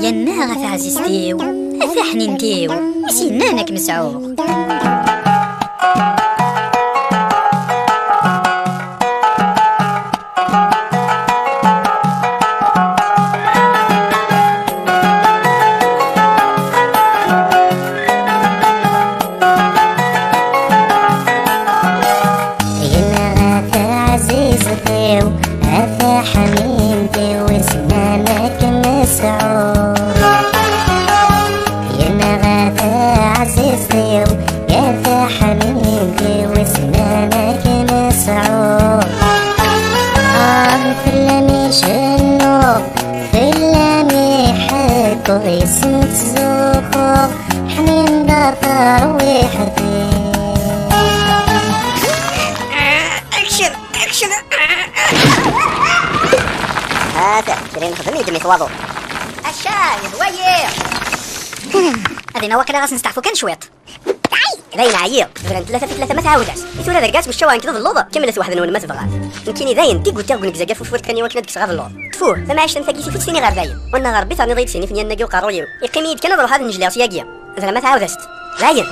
ينا غا عزيزتيو أثا حنينتيو يسينانك مسعوق. أثا حنينتي وسنانك مسعود، يا نغاثة عزيزتي يا ثا حنينتي وسنانك مسعود. في اللمي شنو في اللمي حكو يسمت زوخو حنين دار ويحتي. هذا ترين نخدم يدمي ثواضو الشاي هواير. هذه نواكل غاس نستعفو كان شويط. باين عيير غير 3 في 3 ما تعاوداش يثور هذا رقاس بالشوان كذا اللوضه كملت واحد نون ما تبغى يمكن يداين تيقو تاغو نكزا كافو فورت كان يوكنا ديك صغار اللوض تفوه فما عشت نتاكيسي في سيني غير باين والنهار بيت راني ضيت سيني فني نقي وقاروليو يقيم يد كان نروح هذا نجلي سياقيه زعما ما تعاودشت باين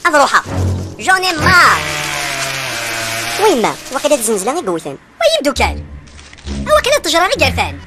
اضروحه جوني مار وين ما وقيله الزنزله غير قوثان ويبدو كان هو كان التجرى غير قرفان.